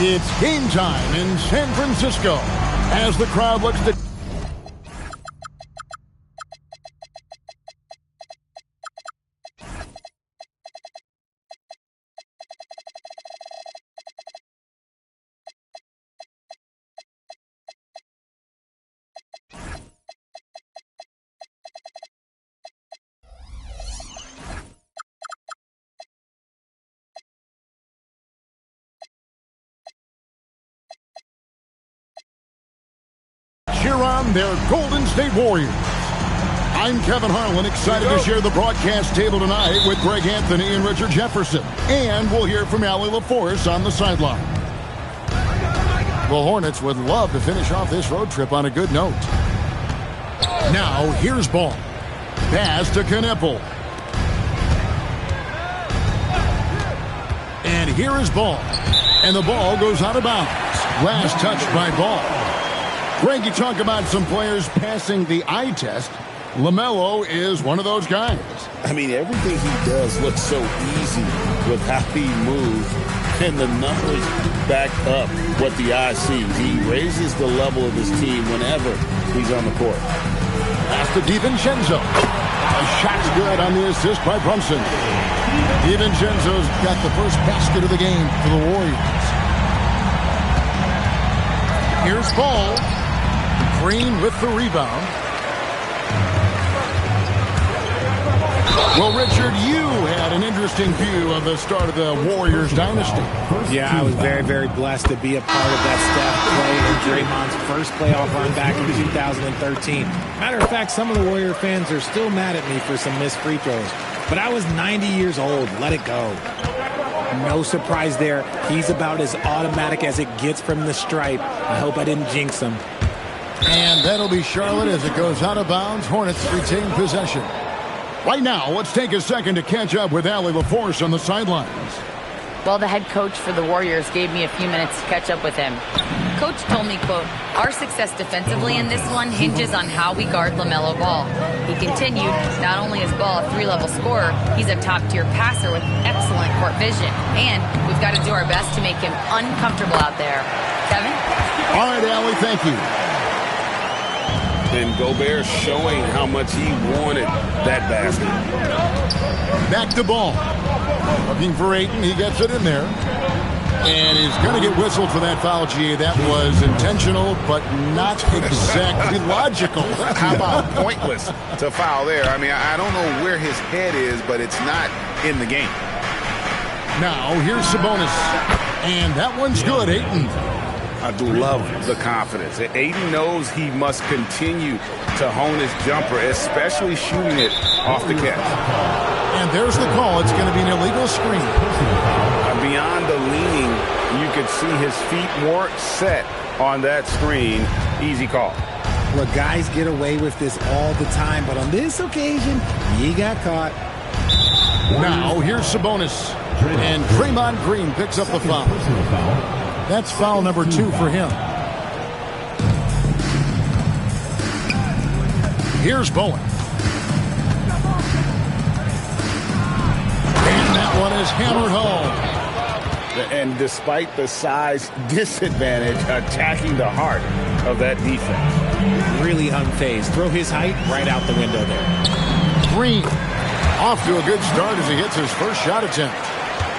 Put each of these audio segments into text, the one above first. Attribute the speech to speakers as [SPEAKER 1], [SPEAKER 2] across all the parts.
[SPEAKER 1] It's game time in San Francisco as the crowd looks to... cheer on their Golden State Warriors. I'm Kevin Harlan, excited to share the broadcast table tonight with Greg Anthony and Richard Jefferson. And we'll hear from Allie LaForce on the sideline. The Hornets would love to finish off this road trip on a good note. Now, here's ball. Pass to Kneppel. And here is ball. And the ball goes out of bounds. Last touch by Ball. Greg, you talk about some players passing the eye test. LaMelo is one of those guys.
[SPEAKER 2] I mean, everything he does looks so easy with how he moves, and the numbers back up what the eye sees. He raises the level of his team whenever he's on the court.
[SPEAKER 1] Pass to DiVincenzo. A shot's good on the assist by Brunson. DiVincenzo's got the first basket of the game for the Warriors. Here's Ball. Green with the rebound. Well, Richard, you had an interesting view of the start of the Warriors dynasty.
[SPEAKER 3] Yeah, I was very, very blessed to be a part of that Steph, Clay, and Draymond's first playoff run back in 2013. Matter of fact, some of the Warrior fans are still mad at me for some missed free throws. But I was 90 years old. Let it go. No surprise there. He's about as automatic as it gets from the stripe. I hope I didn't jinx him.
[SPEAKER 1] And that'll be Charlotte as it goes out of bounds. Hornets retain possession. Right now, let's take a second to catch up with Allie LaForce on the sidelines.
[SPEAKER 4] Well, the head coach for the Warriors gave me a few minutes to catch up with him. Coach told me, quote, "Our success defensively in this one hinges on how we guard LaMelo Ball." He continued, not only is Ball a three-level scorer, he's a top-tier passer with excellent court vision. And we've got to do our best to make him uncomfortable out there. Kevin?
[SPEAKER 1] All right, Allie, thank you.
[SPEAKER 2] And Gobert showing how much he wanted that basket.
[SPEAKER 1] Back to Ball. Looking for Ayton. He gets it in there. And he's going to get whistled for that foul, G. That was intentional, but not exactly logical.
[SPEAKER 5] How about pointless to foul there? I mean, I don't know where his head is, but it's not in the game.
[SPEAKER 1] Now, here's Sabonis. And that one's good, Ayton.
[SPEAKER 2] I love the confidence. Ayton knows he must continue to hone his jumper, especially shooting it off the catch.
[SPEAKER 1] And there's the call. It's going to be an illegal screen.
[SPEAKER 2] Beyond the leaning, you could see his feet weren't set on that screen. Easy call.
[SPEAKER 3] Well, guys get away with this all the time, but on this occasion, he got caught.
[SPEAKER 1] Now, here's Sabonis. And Draymond Green picks up the foul. That's foul number 2 for him. Here's Bowen. And that one is hammered home.
[SPEAKER 2] And despite the size disadvantage, attacking the heart of that defense.
[SPEAKER 3] Really unfazed. Throw his height right out the window there.
[SPEAKER 1] Green off to a good start as he hits his first shot attempt.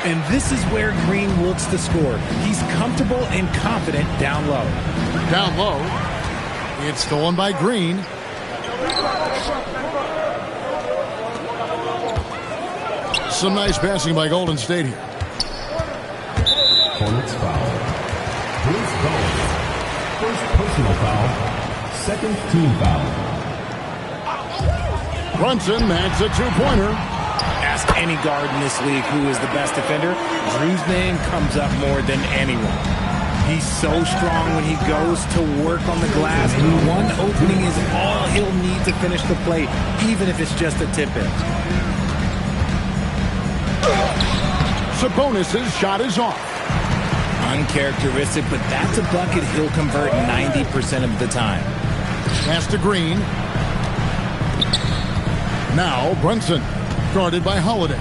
[SPEAKER 3] And this is where Green looks to score. He's comfortable and confident down low.
[SPEAKER 1] Down low. It's stolen by Green. Some nice passing by Golden State here.
[SPEAKER 6] Hornets foul. First personal foul. Second team foul.
[SPEAKER 1] Brunson makes a two-pointer.
[SPEAKER 3] Ask any guard in this league who is the best defender. Drew's name comes up more than anyone. He's so strong when he goes to work on the glass. One opening is all he'll need to finish the play, even if it's just a tip-in.
[SPEAKER 1] Sabonis' shot is off.
[SPEAKER 3] Uncharacteristic, but that's a bucket he'll convert 90% of the time.
[SPEAKER 1] Pass to Green. Now Brunson, guarded by Holiday.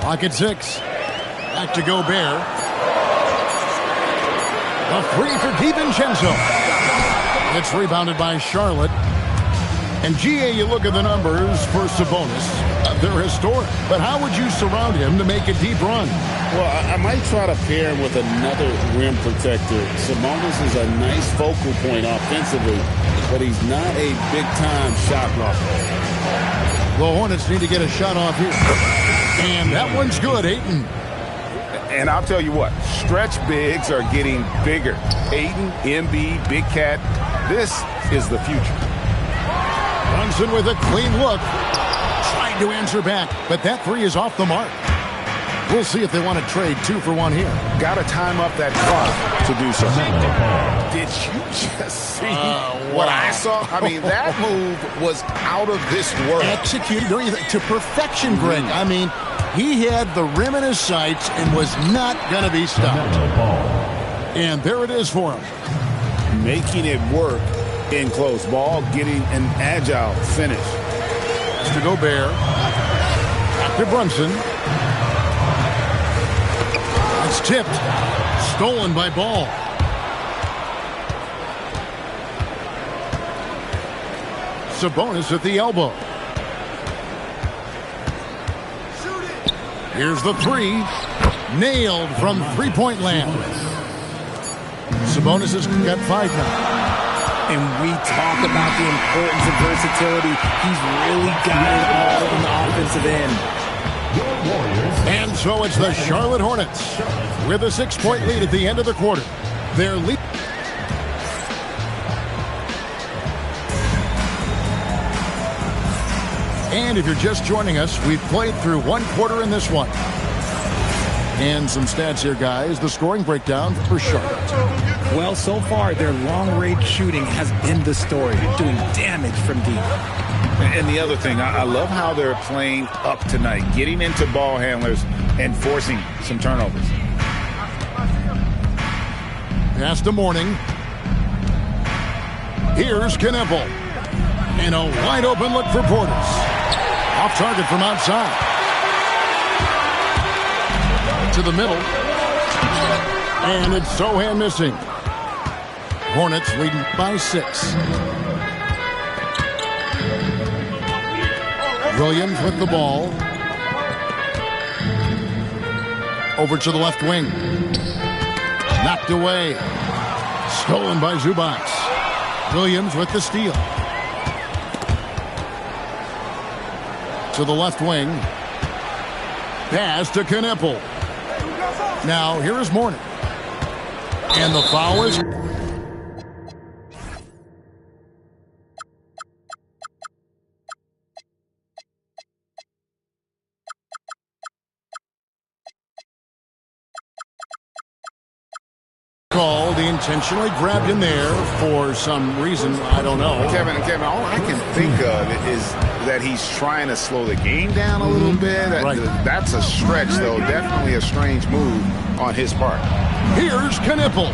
[SPEAKER 1] Pocket 6. Back to Gobert. A three for DiVincenzo. It's rebounded by Charlotte. And GA, you look at the numbers for Sabonis. They're historic. But how would you surround him to make a deep run?
[SPEAKER 2] Well, I might try to pair him with another rim protector. Sabonis is a nice focal point offensively, but he's not a big-time shot blocker.
[SPEAKER 1] The Hornets need to get a shot off here. And that one's good, Ayton.
[SPEAKER 5] And I'll tell you what, stretch bigs are getting bigger. Ayton, Embiid, Big Cat, this is the future.
[SPEAKER 1] Brunson with a clean look. Tried to answer back, but that three is off the mark. We'll see if they want to trade 2 for 1 here.
[SPEAKER 5] Got to time up that clock to do so. Did you just see what I saw? I mean, that move was out of this world.
[SPEAKER 1] Executed, don't you think, to perfection, Greg. I mean, he had the rim in his sights and was not going to be stopped. And there it is for him.
[SPEAKER 2] Making it work in close ball, getting an agile finish.
[SPEAKER 1] That's to Gobert. Back to Brunson. It's tipped. Stolen by Ball. Sabonis at the elbow. Here's the three. Nailed from three-point land. Sabonis has got 5 now.
[SPEAKER 3] And we talk about the importance of versatility. He's really got it all in the offensive end.
[SPEAKER 1] And so it's the Charlotte Hornets with a 6-point lead at the end of the quarter. Their lead. And if you're just joining us, we've played through 1 quarter in this one. And some stats here, guys. The scoring breakdown for Charlotte.
[SPEAKER 3] Well, so far, their long-range shooting has been the story, doing damage from deep.
[SPEAKER 5] And the other thing, I love how they're playing up tonight, getting into ball handlers and forcing some turnovers.
[SPEAKER 1] Pass to Morning. Here's Kneppel. And a wide-open look for Portis. Off target from outside. To the middle. And it's Sohan missing. Hornets leading by 6. Williams with the ball. Over to the left wing. Knocked away. Stolen by Zubac. Williams with the steal. To the left wing. Pass to Kneppel. Now here is Morning. And the foul is... called. He intentionally grabbed him there for some reason. I don't know.
[SPEAKER 5] Kevin, all I can think of is that he's trying to slow the game down a little bit.
[SPEAKER 1] Right.
[SPEAKER 5] That's a stretch, though. Definitely a strange move on his part.
[SPEAKER 1] Here's Kneppel.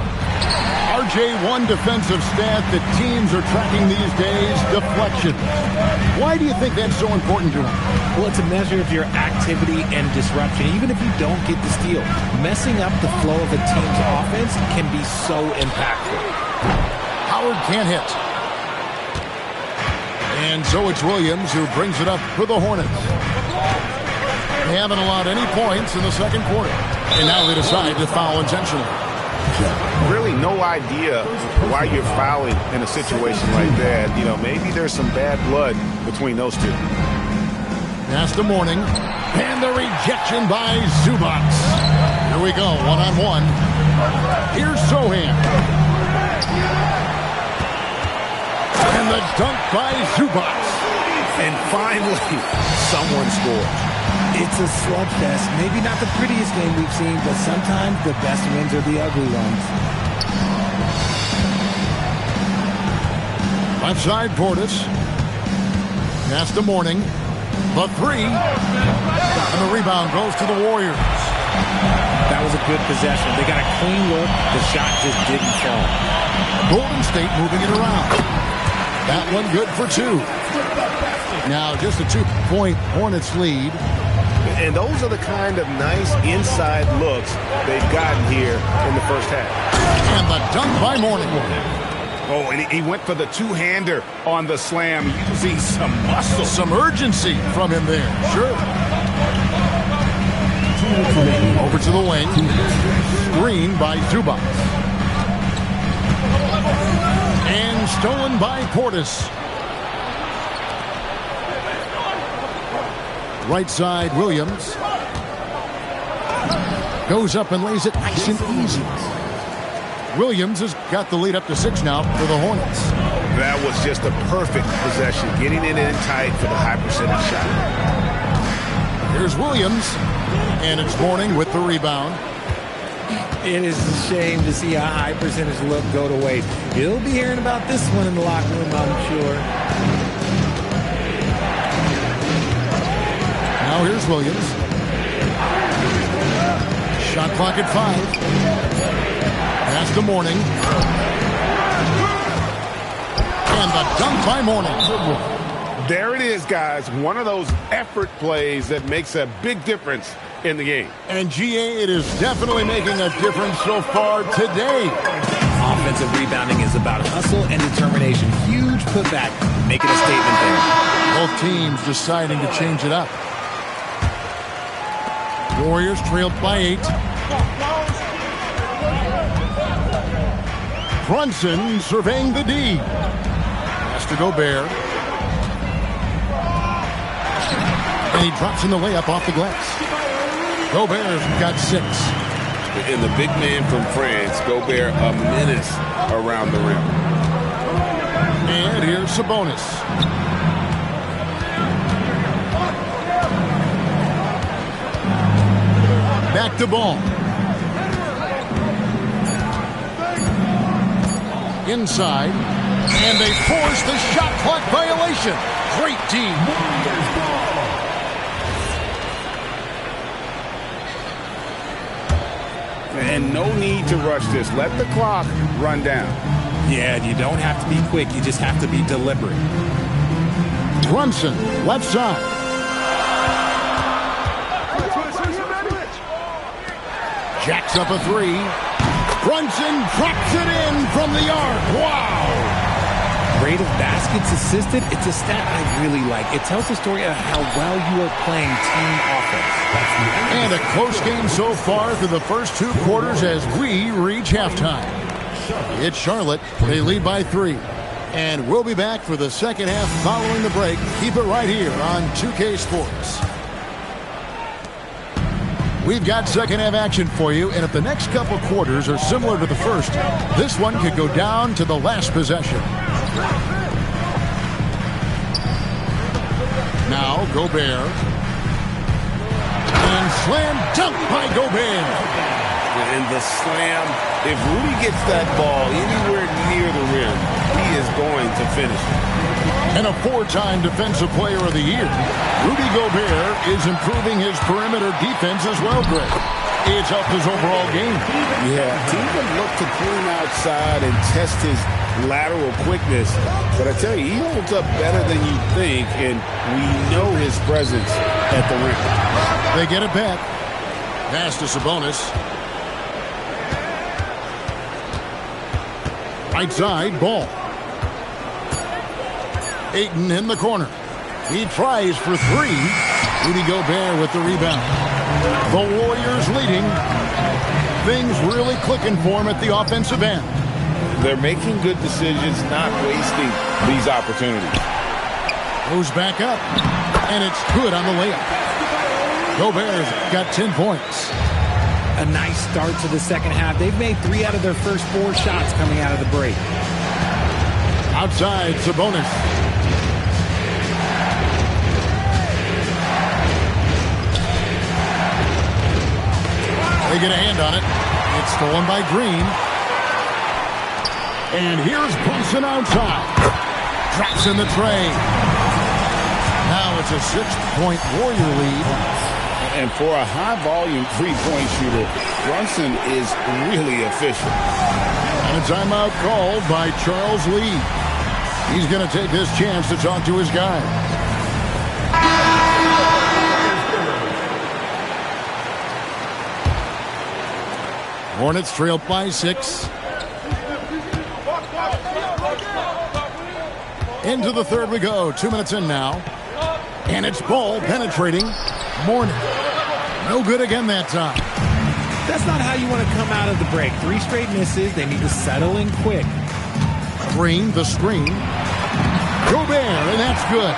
[SPEAKER 1] RJ1 defensive stat that teams are tracking these days, deflection. Why do you think that's so important to him?
[SPEAKER 3] Well, it's a measure of your activity and disruption. Even if you don't get the steal, messing up the flow of a team's offense can be so impactful.
[SPEAKER 1] Howard can't hit. And so it's Williams who brings it up for the Hornets. They haven't allowed any points in the second quarter. And now they decide to foul intentionally.
[SPEAKER 5] Really no idea why you're fouling in a situation like that. You know, maybe there's some bad blood between those two.
[SPEAKER 1] Pass to Morning. And the rejection by Zubac. Here we go, one-on-one. Here's Sohan. And the dunk by Zubac.
[SPEAKER 3] And finally, someone scores. It's a slugfest. Maybe not the prettiest game we've seen, but sometimes the best wins are the ugly ones.
[SPEAKER 1] Left side, Portis. Pass to Mourning. The three. And the rebound goes to the Warriors.
[SPEAKER 3] That was a good possession. They got a clean look. The shot just didn't fall.
[SPEAKER 1] Golden State moving it around. That one good for two. Now just a 2-point Hornets lead.
[SPEAKER 5] And those are the kind of nice inside looks they've gotten here in the first half.
[SPEAKER 1] And the dunk by Mourning.
[SPEAKER 5] Oh, and he went for the two-hander on the slam, using some muscle.
[SPEAKER 1] Some urgency from him there. Sure. Over to the wing. Screen by Zubac. And stolen by Portis. Right side, Williams. Goes up and lays it nice and easy. Williams has got the lead up to 6 now for the Hornets.
[SPEAKER 5] That was just a perfect possession, getting it in tight for the high percentage shot.
[SPEAKER 1] Here's Williams, and it's Mourning with the rebound.
[SPEAKER 3] It is a shame to see a high percentage look go to waste. You'll be hearing about this one in the locker room, I'm sure.
[SPEAKER 1] Now here's Williams. Shot clock at 5. Pass to Mourning. And the dunk by Mourning.
[SPEAKER 5] There it is, guys. One of those effort plays that makes a big difference in the game.
[SPEAKER 1] And GA, it is definitely making a difference so far today.
[SPEAKER 3] Offensive rebounding is about hustle and determination. Huge putback, making a statement there.
[SPEAKER 1] Both teams deciding to change it up. Warriors trailed by 8. Brunson surveying the D. Has to Gobert. And he drops in the layup off the glass. Gobert's got 6.
[SPEAKER 2] And the big man from France, Gobert, a menace around the rim.
[SPEAKER 1] And here's Sabonis. Back to ball. Inside. And they force the shot clock violation. Great team.
[SPEAKER 5] And no need to rush this. Let the clock run down.
[SPEAKER 3] Yeah, you don't have to be quick. You just have to be deliberate.
[SPEAKER 1] Brunson, left side. Jacks up a 3. Brunson drops it in from the arc. Wow.
[SPEAKER 3] Rate of baskets assisted, it's a stat I really like. It tells the story of how well you are playing team offense.
[SPEAKER 1] And a close game so far through the first 2 quarters as we reach halftime. It's Charlotte. They lead by 3. And we'll be back for the second half following the break. Keep it right here on 2K Sports. We've got second half action for you, and if the next couple quarters are similar to the first, this one could go down to the last possession. Now Gobert. And slam dunk by Gobert.
[SPEAKER 2] And the slam, if Rudy gets that ball anywhere near the rim, he is going to finish it.
[SPEAKER 1] And a 4-time Defensive Player of the Year. Rudy Gobert is improving his perimeter defense as well, Greg. It's helped his overall game.
[SPEAKER 2] Yeah, team can look to pull him outside and test his lateral quickness. But I tell you, he holds up better than you think, and we know his presence at the rim.
[SPEAKER 1] They get it back. Pass to Sabonis. Right side, ball. Ayton in the corner. He tries for 3. Rudy Gobert with the rebound. The Warriors leading. Things really clicking for him at the offensive end.
[SPEAKER 2] They're making good decisions, not wasting these opportunities.
[SPEAKER 1] Goes back up. And it's good on the layup. Gobert's got 10 points.
[SPEAKER 3] a nice start to the second half. They've made 3 out of their first 4 shots coming out of the break.
[SPEAKER 1] Outside, Sabonis. They get a hand on it. It's stolen by Green. And here's Brunson outside. Drops in the tray. Now it's a 6-point Warrior lead.
[SPEAKER 2] And for a high-volume three-point shooter, Brunson is really efficient.
[SPEAKER 1] And a timeout called by Charles Lee. He's going to take this chance to talk to his guy. Hornets trail by 6. Into the third we go. 2 minutes in now. And it's Ball penetrating. Mourning. No good again that time.
[SPEAKER 3] That's not how you want to come out of the break. 3 straight misses. They need to settle in quick.
[SPEAKER 1] Green, the screen. Gobert, and that's good.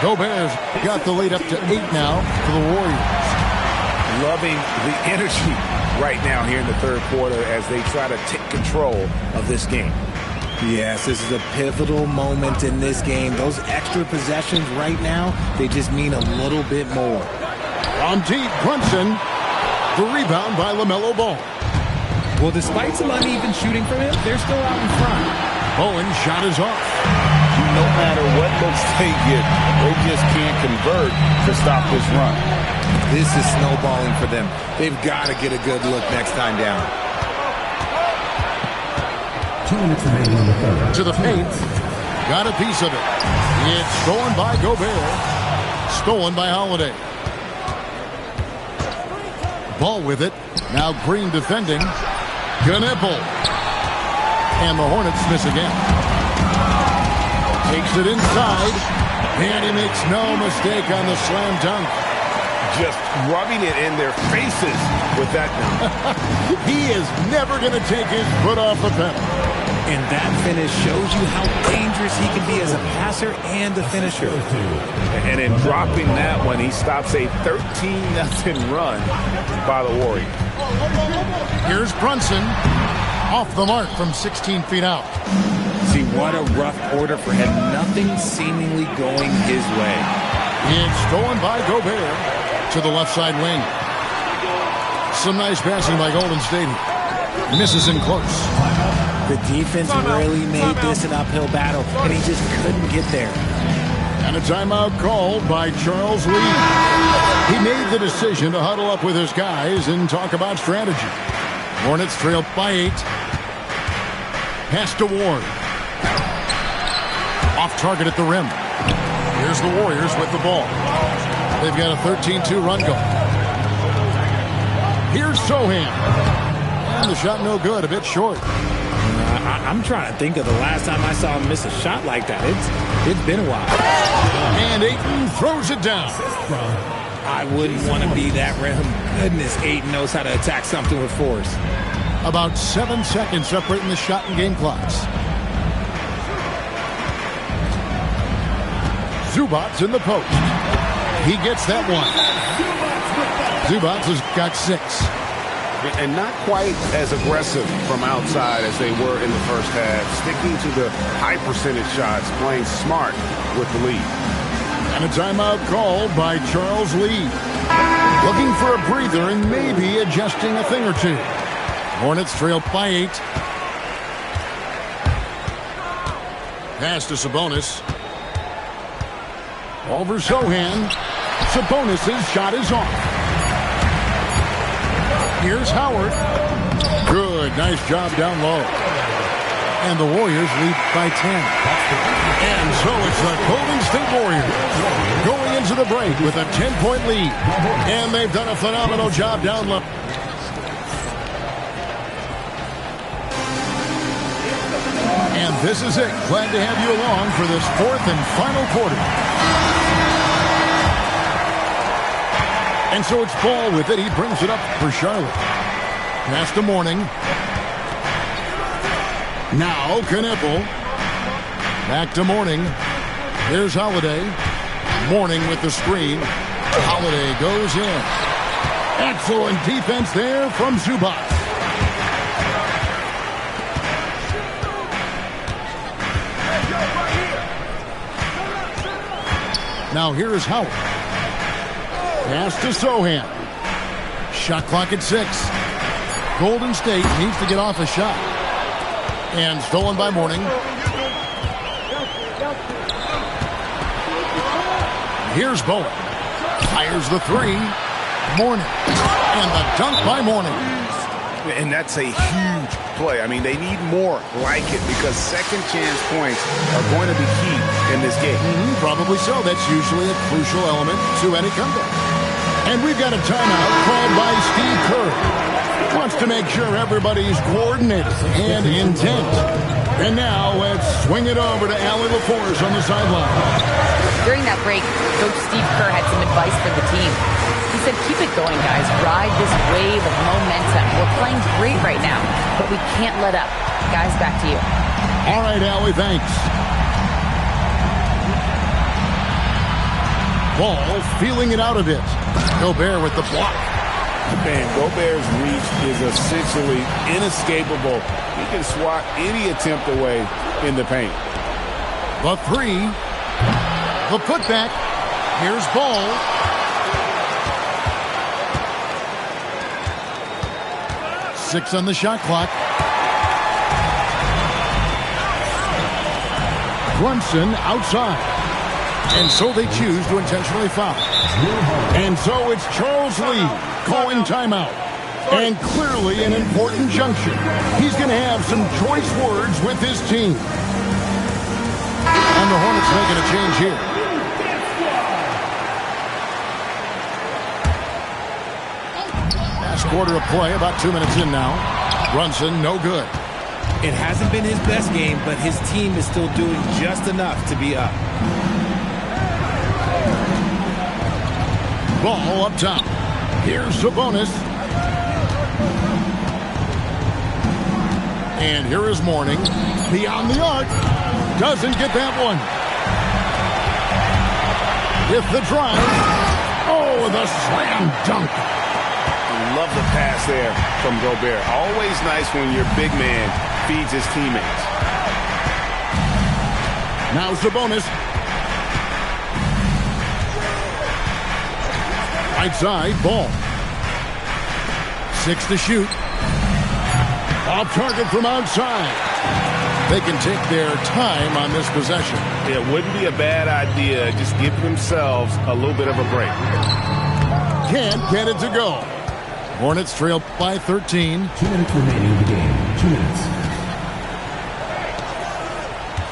[SPEAKER 1] Gobert's got the lead up to 8 now for the Warriors.
[SPEAKER 5] Loving the energy right now here in the third quarter as they try to take control of this game.
[SPEAKER 3] Yes, this is a pivotal moment in this game. Those extra possessions right now, they just mean a little bit more.
[SPEAKER 1] From deep, Brunson. The rebound by LaMelo Ball.
[SPEAKER 3] Well, despite some uneven shooting from him, they're still out in front.
[SPEAKER 1] Bowen's shot is off.
[SPEAKER 2] No matter what looks they get, they just can't convert to stop this run.
[SPEAKER 3] This is snowballing for them. They've got to get a good look next time down.
[SPEAKER 6] 2 minutes remaining in the third.
[SPEAKER 1] To the paint. Got a piece of it. It's stolen by Gobert. Stolen by Holiday. Ball with it. Now Green defending. Knueppel. And the Hornets miss again. Takes it inside. And he makes no mistake on the slam dunk.
[SPEAKER 5] Just rubbing it in their faces with that dunk.
[SPEAKER 1] He is never going to take his foot off the pedal.
[SPEAKER 3] And that finish shows you how dangerous he can be as a passer and a finisher.
[SPEAKER 5] And in dropping that one, he stops a 13-0 run by the Warriors.
[SPEAKER 1] Here's Brunson. Off the mark from 16 feet out.
[SPEAKER 3] See, what a rough quarter for him. Nothing seemingly going his way.
[SPEAKER 1] It's stolen by Gobert to the left side wing. Some nice passing by Golden State. Misses in close.
[SPEAKER 3] The defense really made this an uphill battle, and he just couldn't get there.
[SPEAKER 1] And a timeout called by Charles Lee. He made the decision to huddle up with his guys and talk about strategy. Hornets trail by 8. Pass to Ward. Off target at the rim. Here's the Warriors with the ball. They've got a 13-2 run going. Here's Sohan. And the shot no good, a bit short.
[SPEAKER 3] I'm trying to think of the last time I saw him miss a shot like that. It's been a while.
[SPEAKER 1] And Ayton throws it down.
[SPEAKER 3] I wouldn't want to be that rim. Goodness, Ayton knows how to attack something with force.
[SPEAKER 1] About 7 seconds separating the shot and game clocks. Zubac's in the post. He gets that one. Zubac has got 6.
[SPEAKER 5] And not quite as aggressive from outside as they were in the first half. Sticking to the high percentage shots, playing smart with the lead.
[SPEAKER 1] And a timeout called by Charles Lee. Looking for a breather and maybe adjusting a thing or two. Hornets trail by 8. Pass to Sabonis. Over Sohan. Sabonis' shot is off. Here's Howard. Good. Nice job down low. And the Warriors lead by 10. And so it's the Golden State Warriors going into the break with a 10-point lead. And they've done a phenomenal job down low. And this is it. Glad to have you along for this 4th and final quarter. And so it's Ball with it. He brings it up for Charlotte. Pass to Mourning. Now Knueppel. Back to Mourning. Here's Holiday. Mourning with the screen. Holiday goes in. Excellent defense there from Zubac. Now here is Howard. Pass to Sohan. Shot clock at 6. Golden State needs to get off a shot. And stolen by Mourning. Here's Bowen. Fires the 3. Mourning. And the dunk by Mourning.
[SPEAKER 5] And that's a huge play. I mean, they need more like it because second chance points are going to be key in this game.
[SPEAKER 1] Probably so. That's usually a crucial element to any comeback. And we've got a timeout called by Steve Kerr. Wants to make sure everybody's coordinated and intent. And now let's swing it over to Allie LaForce on the sideline.
[SPEAKER 4] During that break, Coach Steve Kerr had some advice for the team. He said, keep it going, guys. Ride this wave of momentum. We're playing great right now, but we can't let up. Guys, back to you.
[SPEAKER 1] All right, Allie, thanks. Ball feeling it out a bit. Gobert with the block.
[SPEAKER 2] Man, Gobert's reach is essentially inescapable. He can swat any attempt away in the paint.
[SPEAKER 1] The 3. The putback. Here's Ball. Six on the shot clock. Brunson outside. And so they choose to intentionally foul. And so it's Charles Lee calling timeout. And clearly an important juncture. He's going to have some choice words with his team. And the Hornets making a change here. Last quarter of play, about 2 minutes in now. Brunson, no good.
[SPEAKER 3] It hasn't been his best game, but his team is still doing just enough to be up.
[SPEAKER 1] Ball up top. Here's Sabonis. And here is Mourning. Beyond the arc. Doesn't get that one. With the drive. Oh, the slam dunk.
[SPEAKER 5] Love the pass there from Gobert. Always nice when your big man feeds his teammates.
[SPEAKER 1] Now Sabonis. Right side, Ball. 6 to shoot. Off target from outside. They can take their time on this possession.
[SPEAKER 5] It wouldn't be a bad idea. Just give themselves a little bit of a break.
[SPEAKER 1] Can't get it to go. Hornets trail by 13.
[SPEAKER 6] 2 minutes remaining in the game. 2 minutes.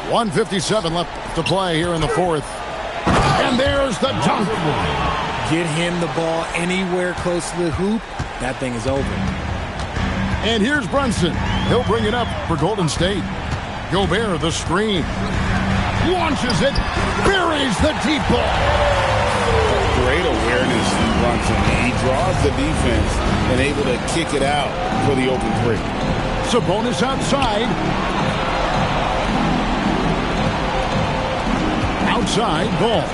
[SPEAKER 1] 1:57 left to play here in the fourth. And there's the dunk.
[SPEAKER 3] Get him the ball anywhere close to the hoop. That thing is over.
[SPEAKER 1] And here's Brunson. He'll bring it up for Golden State. Gobert, the screen. Launches it. Buries the deep ball.
[SPEAKER 2] Great awareness from Brunson. He draws the defense and able to kick it out for the open 3.
[SPEAKER 1] Sabonis outside. Outside, Ball.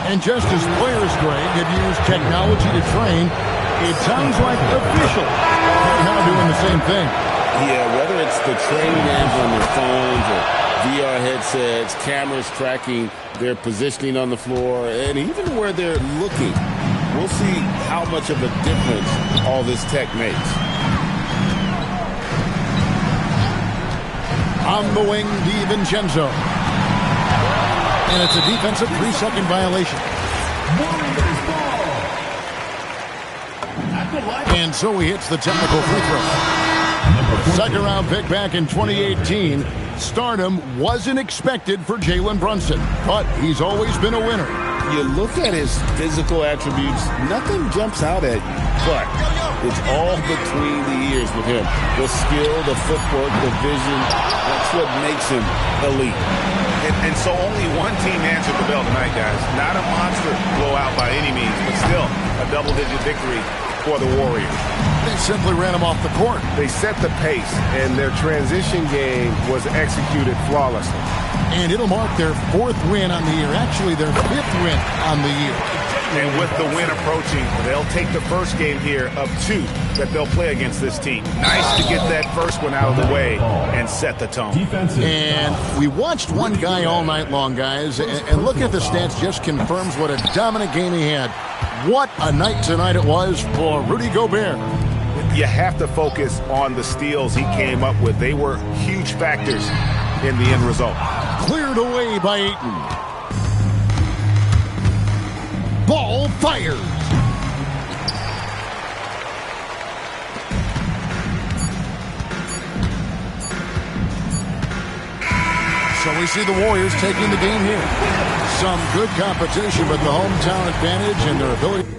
[SPEAKER 1] And just as players, Greg, have used technology to train, it sounds like officials are now doing the same thing.
[SPEAKER 2] Yeah, whether it's the training games on their phones or VR headsets, cameras tracking their positioning on the floor, and even where they're looking, we'll see how much of a difference all this tech makes.
[SPEAKER 1] On the wing, DiVincenzo. And it's a defensive 3-second violation. And so he hits the technical free throw. Second round pick back in 2018. Stardom wasn't expected for Jalen Brunson, but he's always been a winner.
[SPEAKER 2] You look at his physical attributes, nothing jumps out at you, but it's all between the ears with him. The skill, the footwork, the vision, that's what makes him elite.
[SPEAKER 5] And so only one team answered the bell tonight, guys. Not a monster blowout by any means, but still a double-digit victory for the Warriors.
[SPEAKER 1] They simply ran him off the court.
[SPEAKER 5] They set the pace, and their transition game was executed flawlessly.
[SPEAKER 1] And it'll mark their 4th win on the year. Actually, their 5th win on the year.
[SPEAKER 5] And with the win approaching, they'll take the first game here of 2 that they'll play against this team. Nice to get that first one out of the way and set the tone.
[SPEAKER 1] And we watched one guy all night long, guys, and look at the stats, just confirms what a dominant game he had. What a night tonight it was for Rudy Gobert.
[SPEAKER 5] You have to focus on the steals he came up with. They were huge factors in the end result.
[SPEAKER 1] Cleared away by Ayton. Ball fires. So we see the Warriors taking the game here. Some good competition, but the hometown advantage and their ability.